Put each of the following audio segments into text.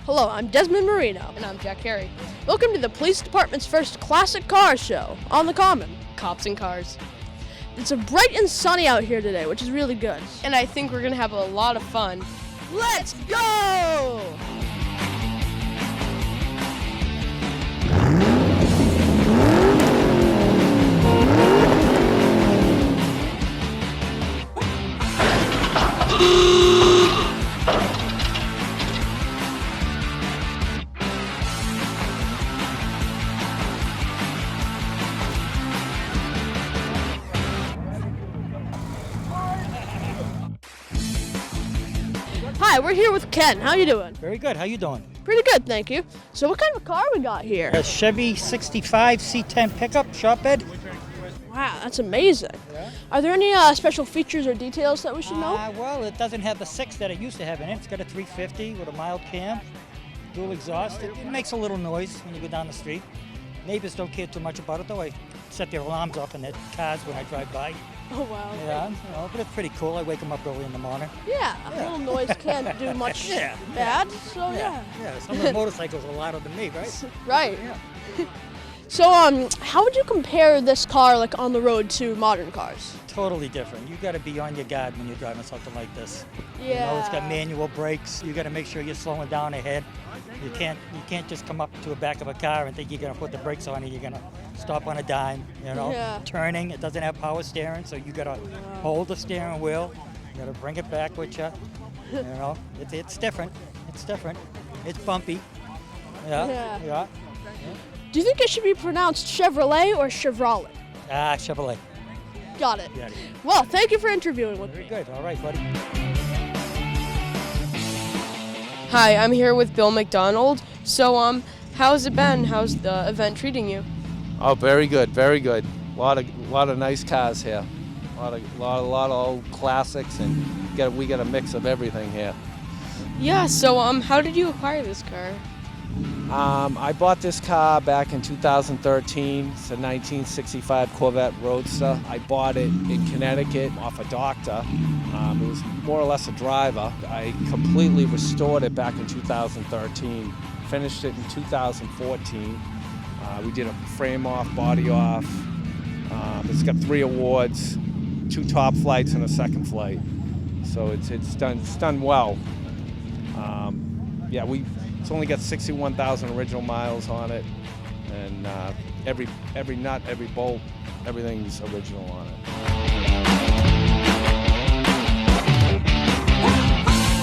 Hello, I'm Desmond Marino. And I'm Jack Carey. Welcome to the Police Department's first classic car show on the Common. Cops and cars. It's a bright and sunny out here today, which is really good. And I think we're going to have a lot of fun. Let's go! Hi, we're here with Ken. How you doing? Very good. How you doing? Pretty good, thank you. So what kind of a car we got here? A Chevy 65 C10 pickup, shop bed. Wow, that's amazing. Yeah. Are there any special features or details that we should know? Well, it doesn't have the 6 that it used to have in it. It's got a 350 with a mild cam, dual exhaust. It makes a little noise when you go down the street. Neighbors don't care too much about it, though. I set their alarms off in their cars when I drive by. Oh, wow. Yeah, but it's pretty cool. I wake them up early in the morning. Yeah, a little noise can't do much bad, so yeah. Yeah, some of the motorcycles are louder than me, right? Right. Yeah. So, how would you compare this car, like, on the road to modern cars? Totally different. You got to be on your guard when you're driving something like this. Yeah. You know, it's got manual brakes. You got to make sure you're slowing down ahead. You can't just come up to the back of a car and think you're gonna put the brakes on and you're gonna stop on a dime. You know, Yeah. Turning. It doesn't have power steering, so you gotta hold the steering wheel. You gotta bring it back with you. You know, it's different. It's different. It's bumpy. Yeah. Do you think it should be pronounced Chevrolet or Chevrolet? Chevrolet. Got it. Yeah. Well, thank you for interviewing with Very me. good. All right, buddy. Hi, I'm here with Bill McDonald. So, how's it been? How's the event treating you? Oh, very good, very good. A lot of nice cars here. A lot of old classics, and we got a mix of everything here. Yeah, so, how did you acquire this car? I bought this car back in 2013. It's a 1965 Corvette Roadster. I bought it in Connecticut off a doctor. It was more or less a driver. I completely restored it back in 2013. Finished it in 2014. We did a frame off, body off. It's got 3 awards, 2 top flights and a second flight. So it's done well. It's only got 61,000 original miles on it, and every nut, every bolt, everything's original on it.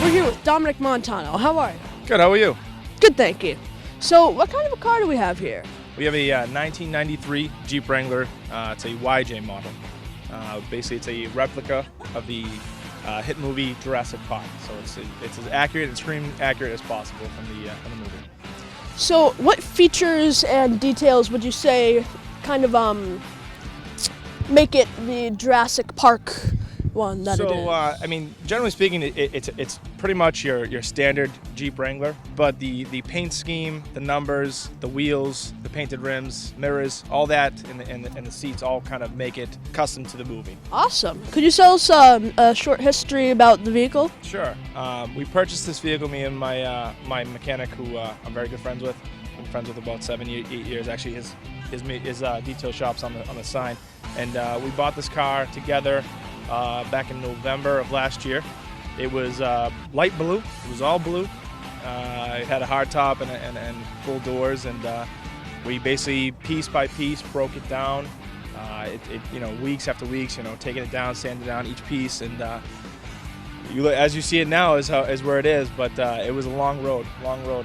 We're here with Dominic Montano. How are you? Good, how are you? Good, thank you. So, what kind of a car do we have here? We have a 1993 Jeep Wrangler. It's a YJ model. Basically, it's a replica of the hit movie Jurassic Park. So it's as accurate and scream accurate as possible from the movie. So, what features and details would you say kind of make it the Jurassic Park one that it is? I mean, generally speaking, it's pretty much your standard Jeep Wrangler, but the paint scheme, the numbers, the wheels, the painted rims, mirrors, all that, and the seats all kind of make it custom to the movie. Awesome. Could you tell us a short history about the vehicle? Sure. We purchased this vehicle, me and my mechanic, who I'm very good friends with. Been friends with about 7, 8 years. Actually, his detail shop's on the sign, and we bought this car together back in November of last year. It was light blue. It was all blue. It had a hard top and full doors, and we basically piece by piece broke it down. Weeks after weeks, taking it down, sanding down each piece, and as you see it now is where it is. But it was a long road,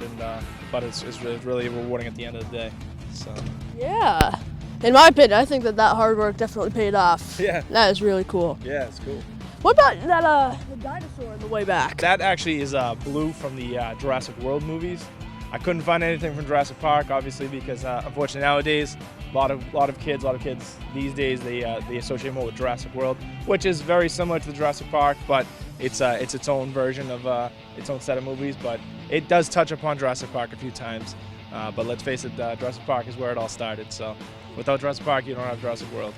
and but it's really rewarding at the end of the day. So. Yeah. In my opinion, I think that hard work definitely paid off. Yeah. That is really cool. Yeah, it's cool. What about that the dinosaur in the way back? That actually is blue from the Jurassic World movies. I couldn't find anything from Jurassic Park, obviously, because unfortunately nowadays, a lot of kids these days they associate more with Jurassic World, which is very similar to the Jurassic Park, but it's its own version of its own set of movies. But it does touch upon Jurassic Park a few times. But let's face it, Jurassic Park is where it all started. So without Jurassic Park, you don't have Jurassic World.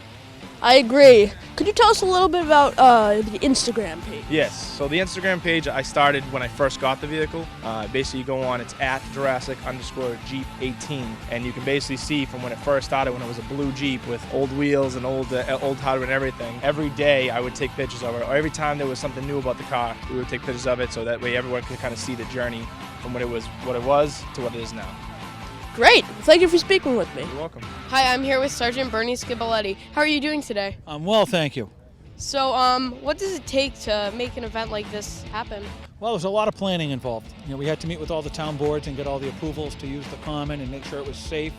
I agree. Could you tell us a little bit about the Instagram page? Yes, so the Instagram page I started when I first got the vehicle. Basically you go on, it's at Jurassic_Jeep18, and you can basically see from when it first started, when it was a blue Jeep with old wheels and old hardware and everything. Every day I would take pictures of it, or every time there was something new about the car, we would take pictures of it so that way everyone could kind of see the journey from what it was to what it is now. Great. Thank you for speaking with me. You're welcome. Hi, I'm here with Sgt Bernice Kibble. How are you doing today? I'm well, thank you. So, what does it take to make an event like this happen? Well, there's a lot of planning involved. We had to meet with all the town boards and get all the approvals to use the common and make sure it was safe.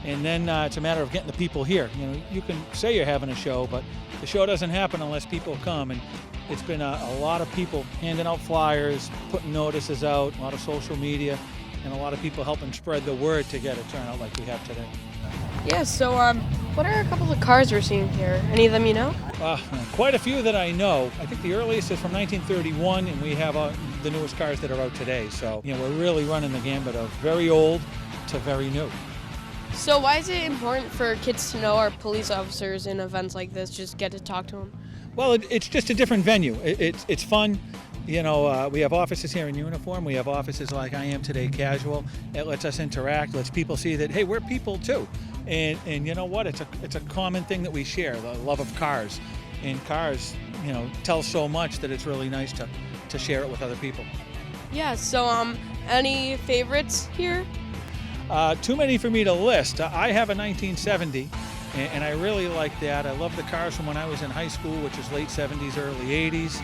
And then it's a matter of getting the people here. You can say you're having a show, but the show doesn't happen unless people come. And it's been a lot of people handing out flyers, putting notices out, a lot of social media, and a lot of people helping spread the word to get a turnout like we have today. Yeah, so what are a couple of cars we're seeing here? Any of them you know? Quite a few that I know. I think the earliest is from 1931, and we have the newest cars that are out today. So we're really running the gambit of very old to very new. So why is it important for kids to know our police officers in events like this, just get to talk to them? Well, it's just a different venue. It's fun. We have officers here in uniform. We have officers like I am today, casual. It lets us interact, lets people see that, hey, we're people too. And you know what? It's a common thing that we share, the love of cars. And cars, tell so much that it's really nice to share it with other people. Yeah, so any favorites here? Too many for me to list. I have a 1970, and I really like that. I love the cars from when I was in high school, which is late 70s, early 80s.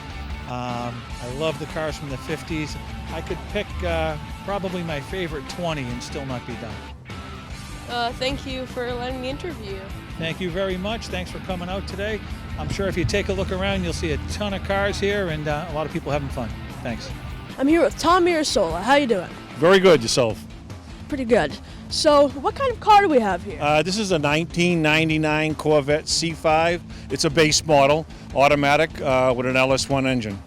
I love the cars from the 50s. I could pick probably my favorite 20 and still not be done. Thank you for letting me interview you. Thank you very much. Thanks for coming out today. I'm sure if you take a look around, you'll see a ton of cars here and a lot of people having fun. Thanks. I'm here with Tommy Orsola. How you doing? Very good, yourself. Pretty good. So, what kind of car do we have here? This is a 1999 Corvette C5. It's a base model, automatic with an LS1 engine.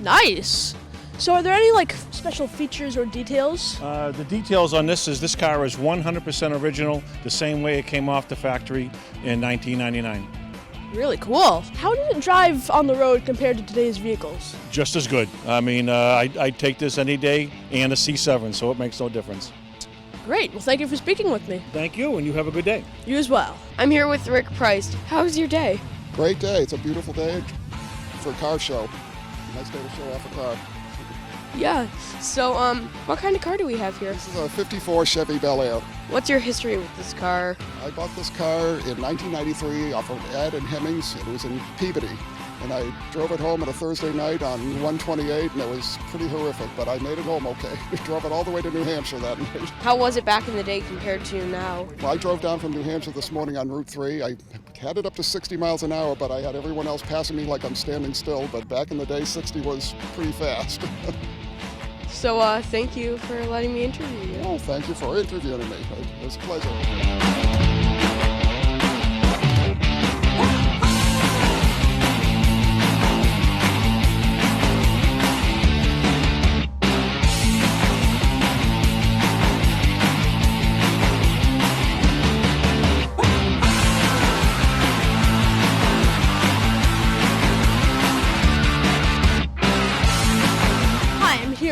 Nice. So, are there any special features or details? The details on this car is 100% original, the same way it came off the factory in 1999. Really cool. How does it drive on the road compared to today's vehicles? Just as good. I mean, I'd take this any day and a C7, so it makes no difference. Great. Well, thank you for speaking with me. Thank you, and you have a good day. You as well. I'm here with Rick Price. How's your day? Great day. It's a beautiful day for a car show. Nice day to show off a car. Yeah. So, what kind of car do we have here? This is a 54 Chevy Bel Air. What's your history with this car? I bought this car in 1993 off of Ed and Hemmings. It was in Peabody. And I drove it home on a Thursday night on 128, and it was pretty horrific, but I made it home okay. Drove it all the way to New Hampshire that night. How was it back in the day compared to now? Well, I drove down from New Hampshire this morning on Route 3. I had it up to 60 miles an hour, but I had everyone else passing me like I'm standing still. But back in the day, 60 was pretty fast. So, thank you for letting me interview you. Well, thank you for interviewing me. It was a pleasure.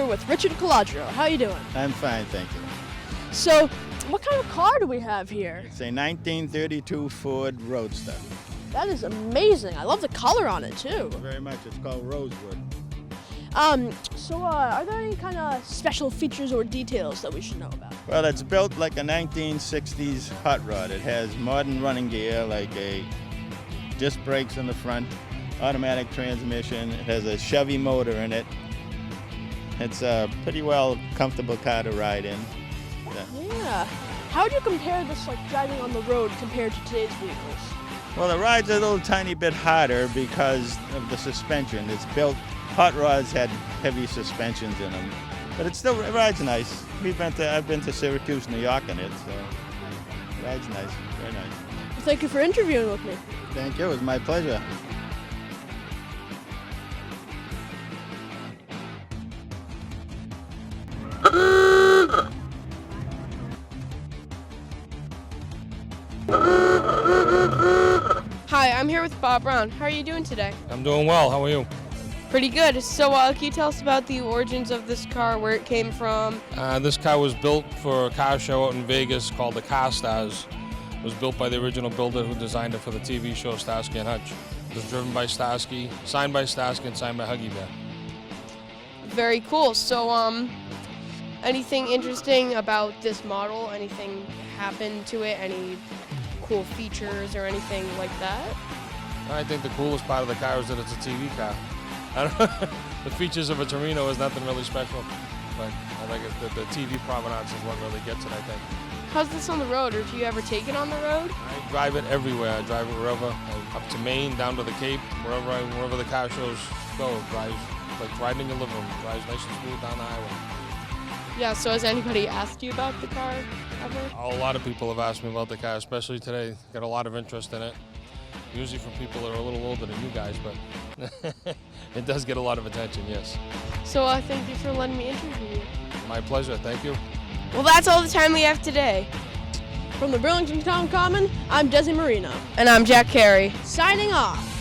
With Richard Collage. How you doing? I'm fine, thank you. So, what kind of car do we have here? It's a 1932 Ford Roadster. That is amazing. I love the color on it too. Very much. It's called Rosewood. So are there any kind of special features or details that we should know about? Well, it's built like a 1960s hot rod. It has modern running gear, like a disc brakes in the front, automatic transmission. It has a Chevy motor in it. It's a pretty comfortable car to ride in. Yeah. How would you compare this driving on the road compared to today's vehicles? Well, the ride's a little tiny bit harder because of the suspension. It's built, hot rods had heavy suspensions in them, but it rides nice. I've been to Syracuse, New York in it, so it rides nice, very nice. Well, thank you for interviewing with me. Thank you, it was my pleasure. Hi, Hi, I'm here with Bob Brown. How are you doing today? I'm doing well. How are you? Pretty good. So can you tell us about the origins of this car, where it came from? This car was built for a car show out in Vegas called the Car Stars. It was built by the original builder who designed it for the TV show Starsky and Hutch. It was driven by Starsky, signed by Starsky, and signed by Huggy Bear. Very cool. So anything interesting about this model? Anything happened to it? Any cool features or anything like that? I think the coolest part of the car is that it's a TV car. I don't know. The features of a Marino is nothing really special, but I think the TV provenance is what really gets it, I think. How's this on the road, or do you ever take it on the road? I drive it everywhere. I drive it wherever, up to Maine, down to the Cape, wherever the car shows go. It drives like riding in your living room. It drives nice and smooth down the highway. Yeah, so has anybody asked you about the car ever? A lot of people have asked me about the car, especially today. Got a lot of interest in it. Usually from people that are a little older than you guys, but it does get a lot of attention, yes. So thank you for letting me interview you. My pleasure, thank you. Well, that's all the time we have today. From the Burlington Town Common, I'm Desi Marino. And I'm Jack Carey. Signing off.